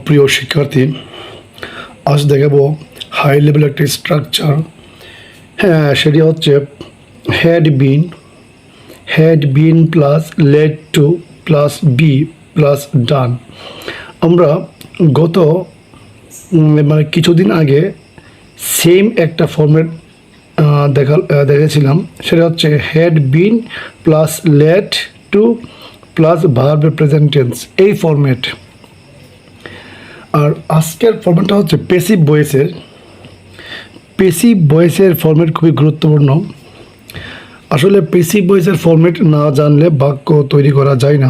প্রিয় শিক্ষার্থী, আজ দেখাবো হাই লেভেল একটা স্ট্রাকচার। হ্যাঁ, সেটি হচ্ছে had been plus lead to plus be plus done. আমরা গত কিছুদিন আগে সেম একটা ফর্মেট দেখেছিলাম। সেটা হচ্ছে had been plus lead to plus ভার্বের প্রেজেন্ট টেন্স, এই ফর্মেট। আর আজকের ফর্মেটটা হচ্ছে পেসিভ ভয়েসের ফর্মেট খুবই গুরুত্বপূর্ণ। আসলে পেসিভ ভয়েসের ফর্মেট না জানলে বাক্য তৈরি করা যায় না।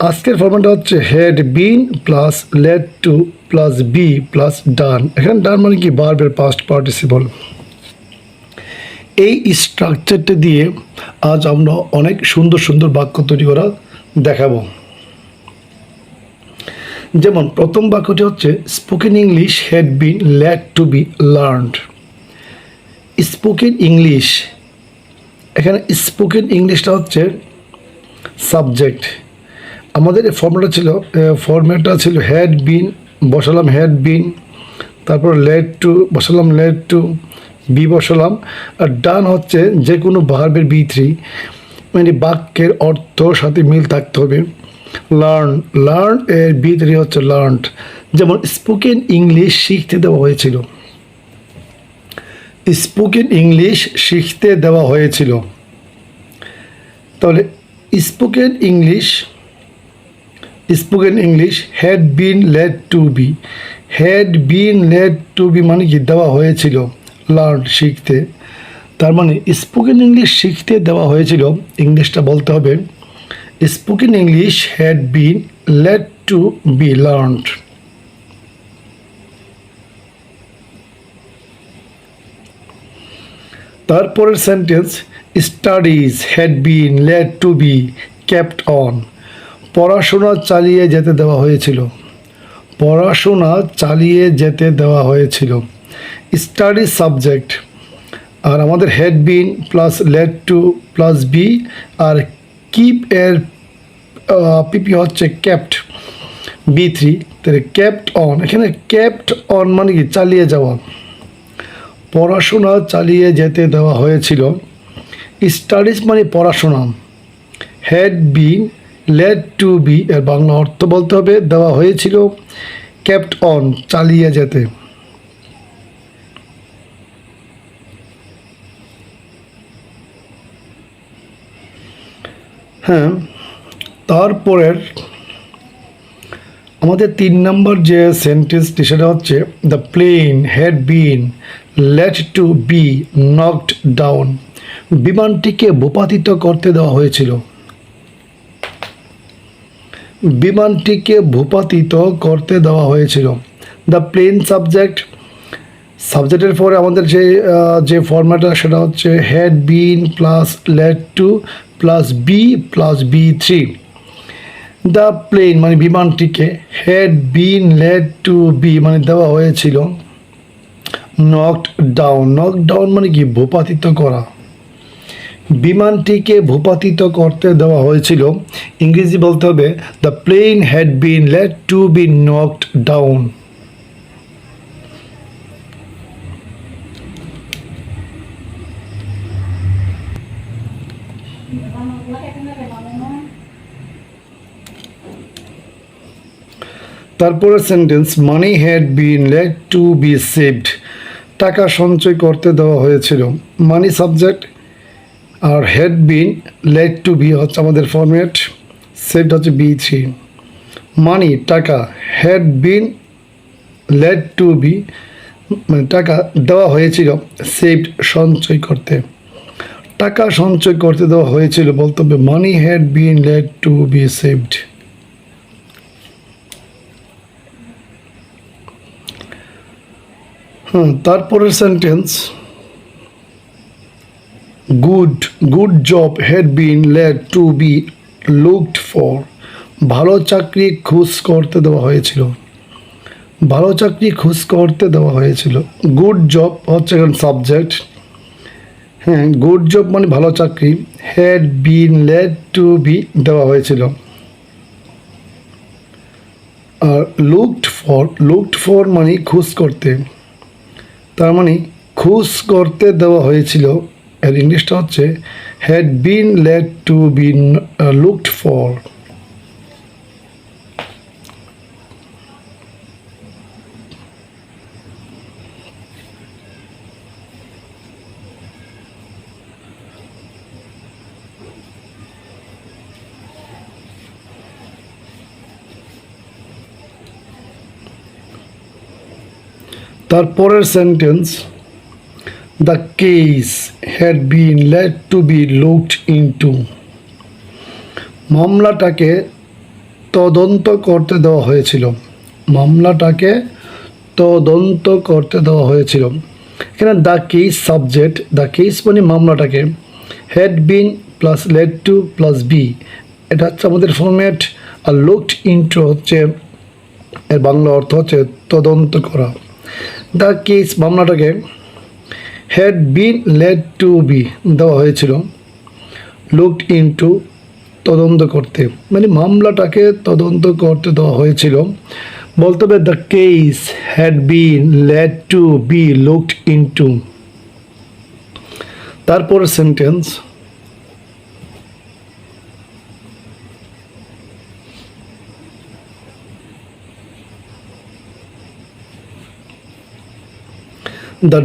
আজকের ফর্মেটটা হচ্ছে had been plus lead to plus be plus done. এখানে ডান মানে কি? ভার্বের পাস্ট পার্টিসিপল। এই স্ট্রাকচারটা দিয়ে আজ আমরা অনেক সুন্দর সুন্দর বাক্য তৈরি করা দেখাবো। যেমন প্রথম বাক্যটি হচ্ছে spoken English had been lead to be learned. Spoken English, এখানে স্পোকেন ইংলিশটা হচ্ছে সাবজেক্ট। আমাদের ফর্মেটটা ছিল হ্যাড বিন, বসালাম হ্যাড বিন, তারপর লেড টু বসালাম লেড টু, বি বসালাম, আর ডান হচ্ছে যে কোনো ভার্বের B3, মানে বাক্যের অর্থ সাথে মিল থাকতে হবে। লার্ন এর B3 হচ্ছে লার্নড। যেমন স্পোকেন ইংলিশ শিখতে দেওয়া হয়েছিল, স্পোকেন ইংলিশ শিখতে দেওয়া হয়েছিল। তাহলে spoken English had been lead to be মানে কি? দেওয়া হয়েছিল লার্ন, শিখতে। তার মানে স্পোকেন ইংলিশ শিখতে দেওয়া হয়েছিল, ইংলিশটা বলতে হবে spoken English had been lead to be learned. তারপরের sentence studies had been lead to be kept on. পড়াশোনা চালিয়ে যেতে দেওয়া হয়েছিল। স্টাডি সাবজেক্ট, আর আমাদের had been plus lead to plus be, আর কিপ এর পিপি হচ্ছে কেপ্ট, B3। তাহলে কেপ্ট অন, এখানে কেপ্ট অন মানে কি? চালিয়ে যাওয়া। পড়াশোনা চালিয়ে যেতে দেওয়া হয়েছিল। স্টাডিজ মানে পড়াশোনা। Had been lead to be এর বাংলা অর্থ বলতে হবে দেওয়া হয়েছিল কেপ্ট অন, চালিয়ে যেতে। হ্যাঁ, তারপরের আমাদের 3 নম্বর যে সেন্টেন্সটি সেটা হচ্ছে the plane had been lead to be knocked down. বিমানটিকে ভূপাতিত করতে দেওয়া হয়েছিল। দ্য প্লেন সাবজেক্টের পরে আমাদের যে ফর্ম্যাটটা সেটা হচ্ছে had been plus lead to plus be plus B3। The plane মানে বিমানটিকে, had been lead to be মানে দেওয়া হয়েছিল নকড ডাউন মানে কি? ভূপাতিত করা। বিমানটিকে ভূপাতিত করতে দেওয়া হয়েছিল, ইংরেজি বলতে হবে the plane had been lead to be knocked down. তারপরের sentence money had been lead to be saved. টাকা সঞ্চয় করতে দেওয়া হয়েছিল। মানি সাবজেক্ট, আর had been lead to be হচ্ছে আমাদের ফর্মেট, সেভড হচ্ছে B3। মানি টাকা, had been lead to be মানে টাকা দেওয়া হয়েছিল সেভড সঞ্চয় করতে। টাকা সঞ্চয় করতে দেওয়া হয়েছিল বলতে হবে money had been lead to be saved. তারপরের sentence good job had been lead to be looked for. ভালো চাকরি খোঁজ করতে দেওয়া হয়েছিল। গুড জব হচ্ছে এখন সাবজেক্ট। হ্যাঁ, গুড জব মানে ভালো চাকরি, had been lead to be দেওয়া হয়েছিল। আর লুকড ফর মানে খোঁজ করতে, তার মানে খোঁজ করতে দেওয়া হয়েছিল, এর ইংলিশটা হচ্ছে had been let to be looked for. তারপরের sentence, the case had been let to be looked into. মামলাটাকে তদন্ত করতে দেওয়া হয়েছিল, মামলাটাকে তদন্ত করতে দেওয়া হয়েছিল। এখানে the case subject, the case মানে মামলাটাকে, had been plus let to plus be, এটা হচ্ছে আমাদের ফরম্যাট। আর লুকড ইনটু হচ্ছে এর বাংলা অর্থ হচ্ছে তদন্ত করা। দ্য কেস মামলাটাকে had been let to be দেওয়া হয়েছিল লুকড ইনটু তদন্ত করতে, মানে মামলাটাকে তদন্ত করতে দেওয়া হয়েছিল। বলতে হবে the case had been let to be looked into. তারপর sentence, the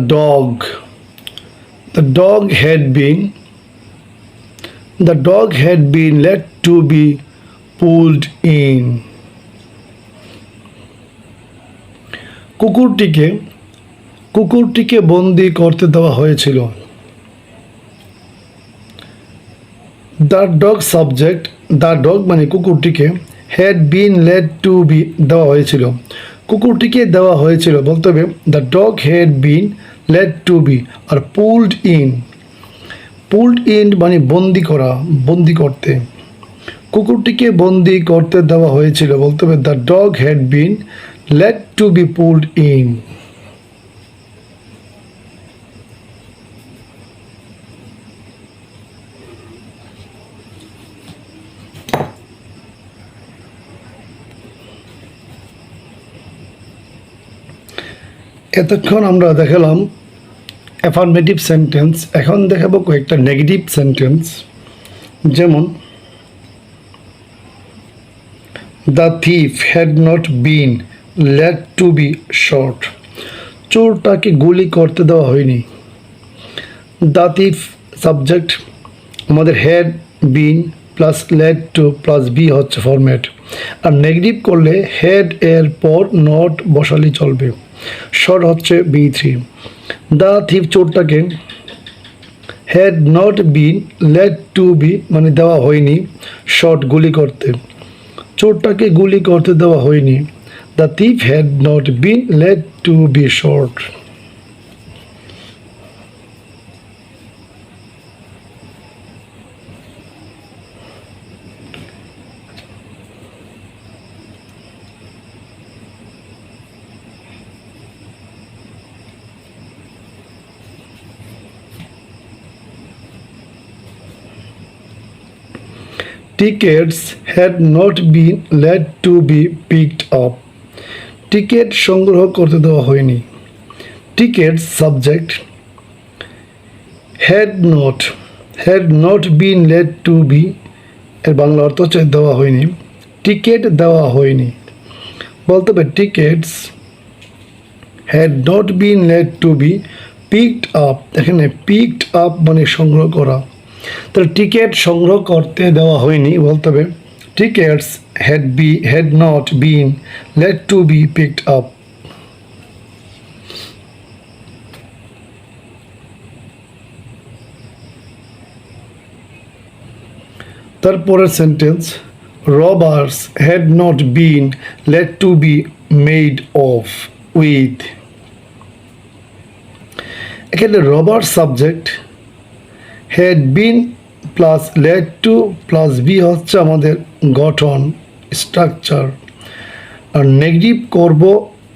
dog had been let to be pulled in. কুকুরটিকে বন্দি করতে দেওয়া হয়েছিল। The dog subject, the dog মানে কুকুরটিকে, had been let to be দেওয়া হয়েছিল, কুকুরটিকে দেওয়া হয়েছিল। বলতে হবে the dog had been let to be. আর পুলড ইন মানে বন্দি করা, বন্দি করতে, কুকুরটিকে বন্দি করতে দেওয়া হয়েছিল। বলতে হবে the dog had been let to be pulled in. এতক্ষণ আমরা দেখালাম অ্যাফার্মেটিভ সেন্টেন্স, এখন দেখাবো কয়েকটা নেগেটিভ সেন্টেন্স। যেমন the thief had not been let to be shot, চোরটাকে গুলি করতে দেওয়া হয়নি। দ্য থিফ সাবজেক্ট, আমাদের had been plus let to plus be হচ্ছে ফরম্যাট। আর নেগেটিভ করলে হ্যাড এর পর নট বসালেই চলবে। শর্ট হচ্ছে B3। দ্য থিফ চোরটাকে had not been let to be মানে দেওয়া হয়নি শর্ট গুলি করতে, চোরটাকে গুলি করতে দেওয়া হয়নি। The thief had not been let to be shot. Tickets had not been let to be picked up. Ticket সংগ্রহ করতে দেওয়া হয়নি। Ticket subject, had not been let to be এর বাংলা অর্থ হচ্ছে দেওয়া হয়নি, টিকেট দেওয়া হয়নি। বলতে হবে tickets had not been let to be picked up। এখানে picked up মানে সংগ্রহ করা, তাহলে টিকেট সংগ্রহ করতে দেওয়া হয়নি। বলতে হবে tickets had not been let to be picked up। তারপরের sentence, robbers had not been let to be made off with। এখানে robber subject, had been plus let to plus be হচ্ছে আমাদের গঠন স্ট্রাকচার। আর নেগেটিভ করব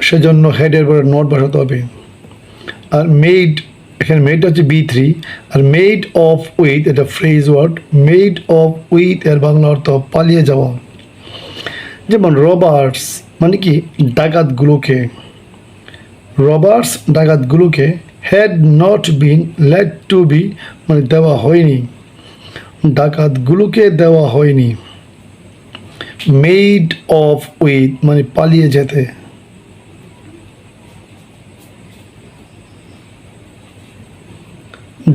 সেজন্য হেডের পরে not বসাতে হবে। আর মেড, এখানে মেড হচ্ছে B3। আর মেড অফ উইথ এটা phrase word, made of with এর বাংলা অর্থ পালিয়ে যাওয়া। যেমন রবার্স মানে কি ডাকাতগুলোকে, রবার্স ডাকাতগুলোকে had not been let to be মানে দেওয়া হয়নি, ডাকাতগুলোকে দেওয়া হয়নি। মেড অফ উইথ মানে পালিয়ে যেতে,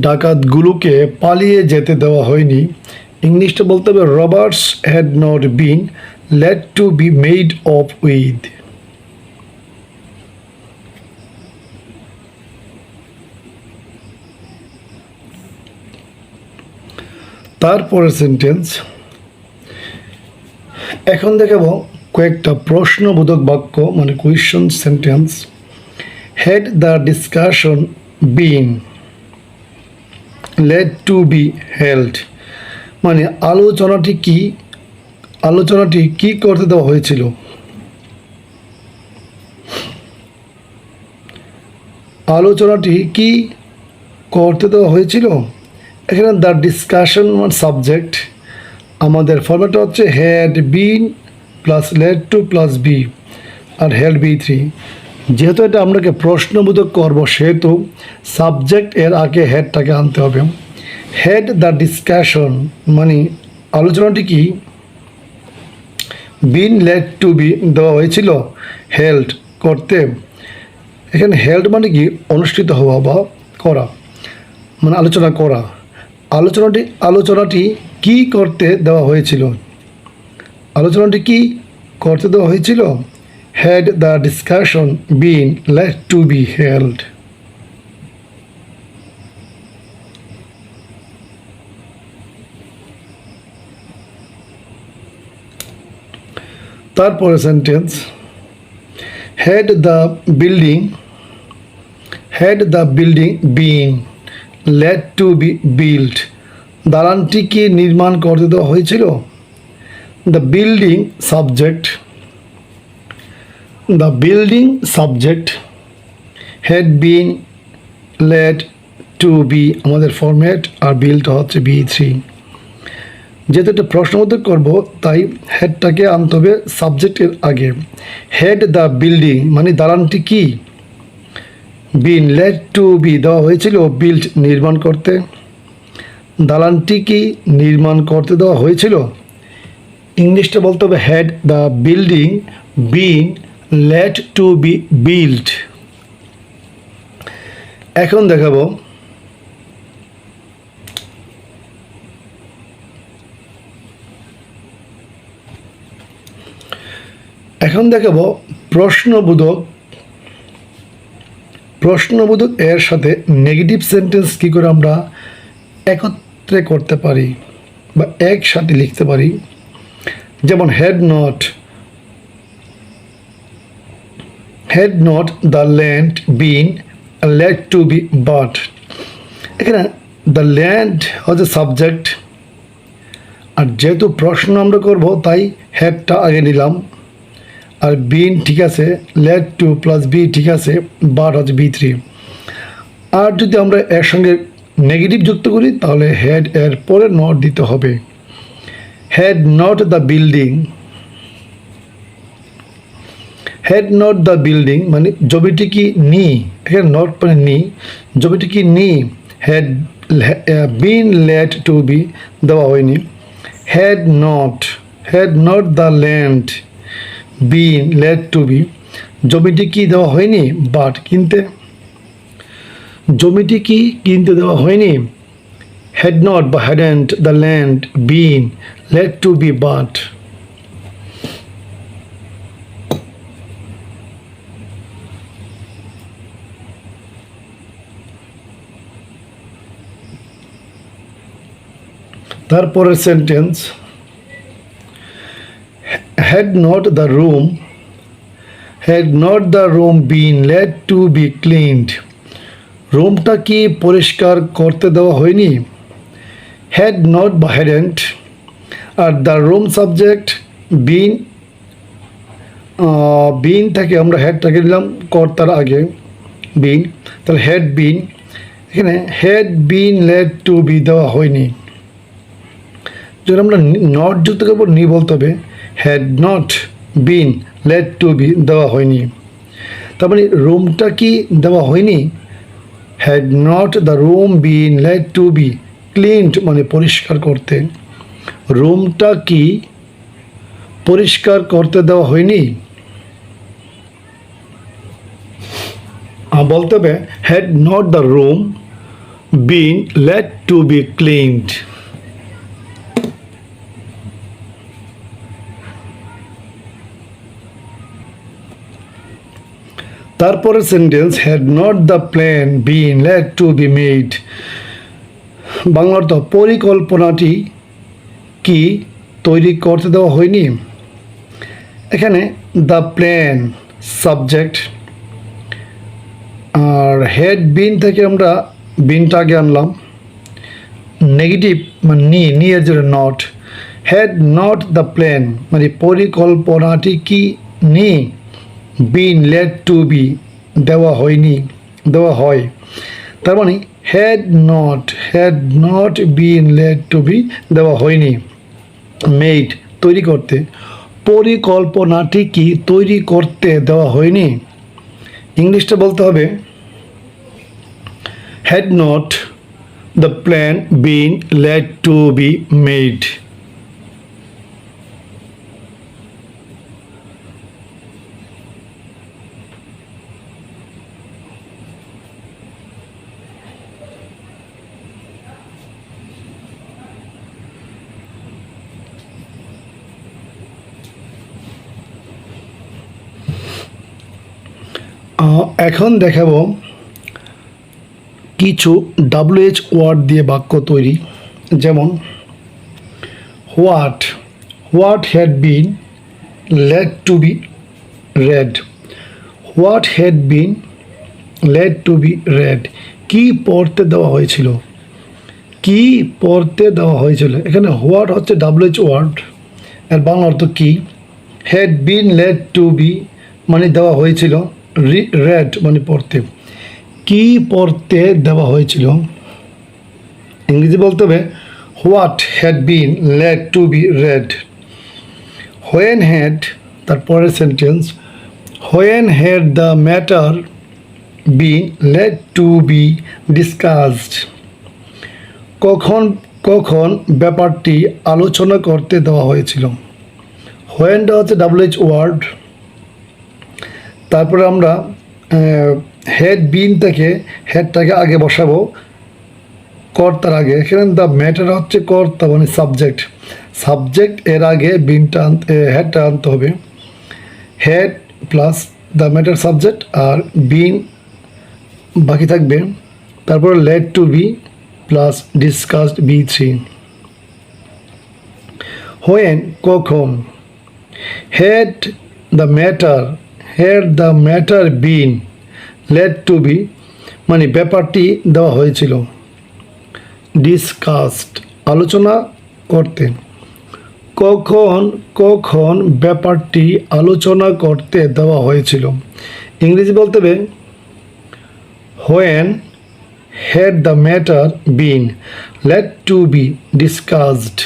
ডাকাতগুলোকে পালিয়ে যেতে দেওয়া হয়নি। ইংলিশটা বলতে হবে Roberts had not been let to be made of with. তারপরের সেন্টেন্স, এখন দেখাবো কয়েকটা প্রশ্নবোধক বাক্য মানে question sentence. Had the discussion been let to be held মানে আলোচনাটি কি করতে দেওয়া হয়েছিল, আলোচনাটি কি করতে দেওয়া হয়েছিল। এখানে দ্য ডিসকাশন সাবজেক্ট, আমাদের ফর্মেটটা হচ্ছে had been plus lead to plus be আর হেল্ড বি থ্রি। যেহেতু এটা আমরাকে প্রশ্নবোধক করবো সেহেতু সাবজেক্ট এর আগে হেডটাকে আনতে হবে। হেড দ্য ডিসকাশন মানে আলোচনাটি কি বিন লেড টু বি দেওয়া হয়েছিল হেল্ড করতে। এখানে হেল্ড মানে কি অনুষ্ঠিত হওয়া বা করা, মানে আলোচনা করা। আলোচনাটি কি করতে দেওয়া হয়েছিল, আলোচনাটি কি করতে দেওয়া হয়েছিল। Had the discussion been let to be held. তারপরে sentence, had the building been let to be build দালানটি কি নির্মাণ করতে দেওয়া হয়েছিল। The building subject had been let to be আমাদের ফরম্যাট আর বিল্ডটা হচ্ছে বি থ্রি। যেহেতু একটা প্রশ্নবোধক করবো তাই হেডটাকে আনতে হবে সাবজেক্টের আগে। হেড দ্য বিল্ডিং মানে দালানটি কি বিন লেট টু বি দেওয়া হয়েছিল বিল্ড নির্মাণ করতে, দালানটি কি নির্মাণ করতে দেওয়া হয়েছিল। ইংলিশটা বলতে হবে had the building been let to be build. এখন দেখাবো প্রশ্নবোধক এর সাথে নেগেটিভ সেন্টেন্স কী করে আমরা একত্রে করতে পারি বা একসাথে লিখতে পারি। যেমন had not the land been let to be bought. এখানে দ্য ল্যান্ড হচ্ছে সাবজেক্ট আর যেহেতু প্রশ্ন আমরা করব তাই হ্যাডটা আগে নিলাম আর বিন ঠিক আছে, লেট টু প্লাস বি ঠিক আছে, বাট হচ্ছে বি থ্রি। আর যদি আমরা এর সঙ্গে নেগেটিভ যুক্ত করি তাহলে হেড এর পরে নট দিতে হবে। হ্যাড নট দ্য বিল্ডিং মানে জমিটি কি নি, এখানে নট মানে নি, জমিটি কি নি had been let to be দেওয়া হয়নি। Had not the land been let to be জমিটি কি দেওয়া হয়নি বাট কিনতে, জমিটি কি কিনতে দেওয়া হয়নি। হ্যাড নট বা hadn't the land been let to be bought. তারপরের sentence, had not the room been let to be cleaned রুমটা কি পরিষ্কার করতে দেওয়া হয়নি। had not বা hadn't আর দ্য রুম সাবজেক্ট বিন থেকে আমরা হেডটাকে দিলাম কর্তার আগে বিন, তাহলে হ্যাড বিন, এখানে had been let to be দেওয়া হয়নি। যখন আমরা নট যুক্ত করবো নি বলতে হবে had not been let to be দেওয়া হয়নি। তার মানে রুমটা কি দেওয়া হয়নি? Had not the room been let to be cleaned মানে পরিষ্কার করতে। রুমটা কি পরিষ্কার করতে দেওয়া হয়নি? বলতে হবে had not the room been let to be cleaned. তারপরে sentence had not the plan been let to be made. Bangla অর্থ পরিকল্পনাটি কি তৈরি করতে দেওয়া হয়নি? এখানে দ্য প্ল্যান সাবজেক্ট, আর হেড বিন থেকে আমরা বিনটা আগে আনলাম, নেগেটিভ মানে নিয়ের জন্য not. Had not the plan মানে পরিকল্পনাটি কি নি বিন লেট টু বি দেওয়া হয়নি, দেওয়া হয়। তার মানে had not been let to be দেওয়া হয়নি। মেড তৈরি করতে, পরিকল্পনাটি কি তৈরি করতে দেওয়া হয়নি? ইংলিশটা বলতে হবে had not the plan been let to be made. এখন দেখাবো কিছু WH ওয়ার্ড দিয়ে বাক্য তৈরি। যেমন what had been let to be read. What had been let to be read, কি পড়তে দেওয়া হয়েছিল, কি পড়তে দেওয়া হয়েছিল। এখানে হোয়াট হচ্ছে WH ওয়ার্ড, এর বাংলা অর্থ কি। Had been let to be মানে দেওয়া হয়েছিল, রেড মানে পড়তে, কি পড়তে দেওয়া হয়েছিল। ইংরেজি বলতে হবে what had been let to be read. When had, তারপরের sentence when had the matter been let to be discussed. কখন ব্যাপারটি আলোচনা করতে দেওয়া হয়েছিল। হোয়েনটা হচ্ছে WH ওয়ার্ড। তারপরে আমরা হেড বিন থেকে হেডটাকে আগে বসাবো কর্তার আগে। এখানে দ্য ম্যাটার হচ্ছে কর্তা মানে সাবজেক্ট এর আগে বিনটা হেডটা আনতে হবে। Had plus the matter subject আর বিন বাকি থাকবে। তারপর let to be plus discussed B3। When কখন, had the matter been let to be মানে ব্যাপারটি দেওয়া হয়েছিল, ডিসকাসড আলোচনা করতে। কখন ব্যাপারটি আলোচনা করতে দেওয়া হয়েছিল। ইংরেজি বলতে হবে when had the matter been let to be discussed.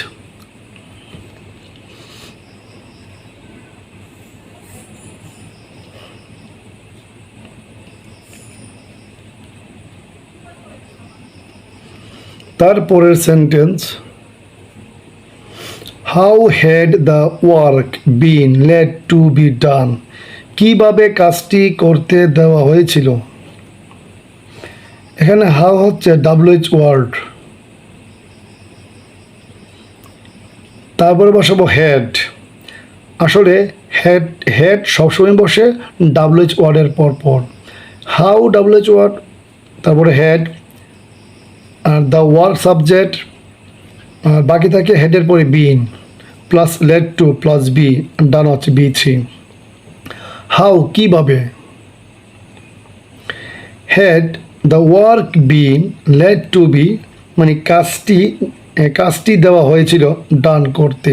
তারপরের sentence how had the work been let to be done. কিভাবে কাজটি করতে দেওয়া হয়েছিল। এখানে হাউ হচ্ছে WH ওয়ার্ড। তারপরে বসাবো হেড। আসলে হেড সবসময় বসে WH ওয়ার্ডের পর। হাউ WH ওয়ার্ড, তারপরে হেড আর দ্য ওয়ার্ক সাবজেক্ট, আর বাকি থাকে হেডের পরে been plus let to plus be, done হচ্ছে B3। হাউ কিভাবে, had the work been let to be মানে কাজটি দেওয়া হয়েছিল ডান করতে।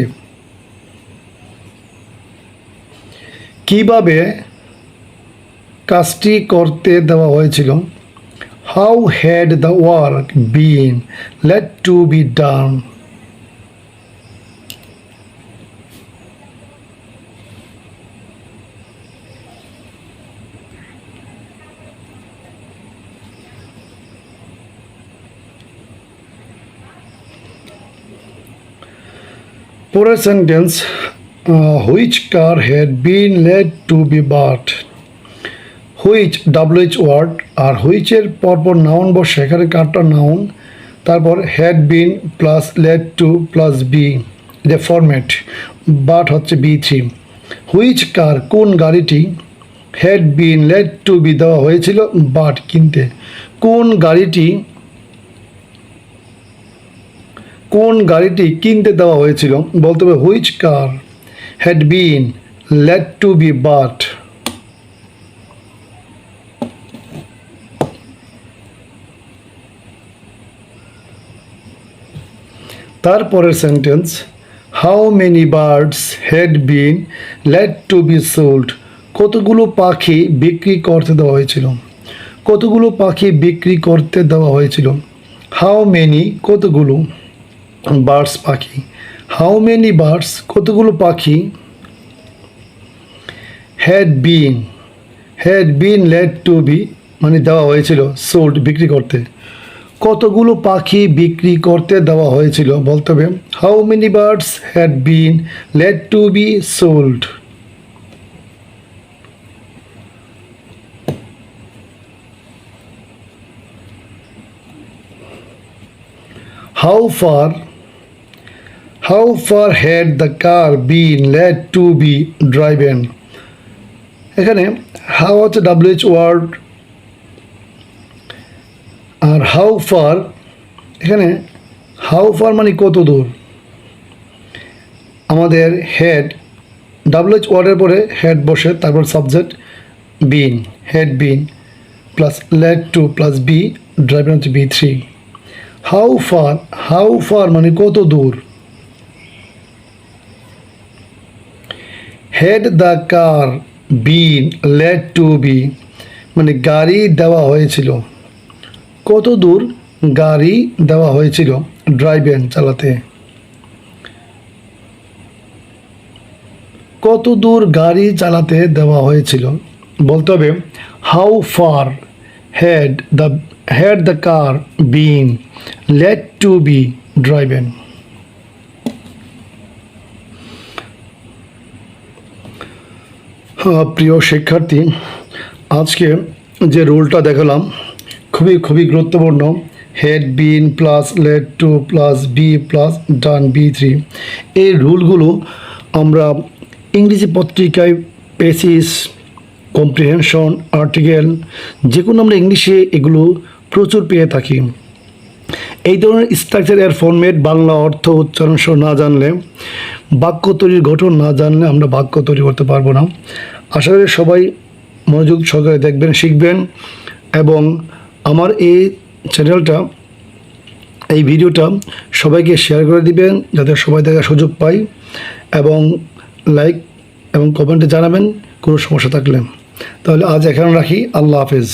কিভাবে কাজটি করতে দেওয়া হয়েছিল। How had the work been let to be done. পরের sentence, which car had been lead to be bought. Which WH word, আর হুইচের পরপর নাউন বসে, এখানে কারটা নাউন, তারপর had been plus lead to plus be, এটা ফরম্যাট, বাট হচ্ছে B3। হুইচ কার কোন গাড়িটি, had been lead to be দেওয়া হয়েছিল বাট কিনতে, কোন গাড়িটি কিনতে দেওয়া হয়েছিল, বলতে হবে which car had been lead to be bought. তারপরের sentence, how many birds had been lead to be sold. কতগুলো পাখি বিক্রি করতে দেওয়া হয়েছিল, কতগুলো পাখি বিক্রি করতে দেওয়া হয়েছিল। হাউ মেনি কতগুলো, বার্ডস পাখি, হাউ মেনি বার্ডস কতগুলো পাখি, had been lead to be মানে দেওয়া হয়েছিল সোল্ড বিক্রি করতে, কতগুলো পাখি বিক্রি করতে দেওয়া হয়েছিল, বলতে হবে how many birds had been lead to be sold. How far had the car been led to be driven? এখানে হাউ হচ্ছে WH ওয়ার্ড, আর হাউ ফার, এখানে হাউ ফার মানে কত দূর, আমাদের হেড WH ওয়ার্ডের পরে হেড বসে, তারপর subject been, had been plus lead to plus be, driven হচ্ছে B3। হাউ ফার মানে কত দূর, had the car been lead to be মানে গাড়ি দেওয়া হয়েছিল, কত দূর গাড়ি দেওয়া হয়েছিল ড্রাইভেন চালাতে, কত দূর গাড়ি চালাতে দেওয়া হয়েছিল, বলতে হবে how far had the car been lead to be driven. প্রিয় শিক্ষার্থী, আজকে যে রুলটা দেখালাম খুবই গুরুত্বপূর্ণ। Had been plus lead to plus be plus done B3, এই রুলগুলো আমরা ইংরেজি পত্রিকায় পেসিস, কম্প্রিহেনশন, আর্টিকেল, যে কোনো আমরা ইংলিশে এগুলো প্রচুর পেয়ে থাকি। এই ধরনের স্ট্রাকচার এর ফরম্যাট, বাংলা অর্থ উচ্চারণ না জানলে, বাক্য তৈরির গঠন না জানলে আমরা বাক্য তৈরি করতে পারবো না। আশা করি সবাই মনোযোগ সহকারে দেখবেন, শিখবেন, এবং আমার এই চ্যানেলটা, এই ভিডিওটা সবাইকে শেয়ার করে দিবেন যাতে সবাই দেখার সুযোগ পায়, এবং লাইক এবং কমেন্টে জানাবেন কোনো সমস্যা থাকলে। তাহলে আজ এখানে রাখি, আল্লাহ হাফেজ।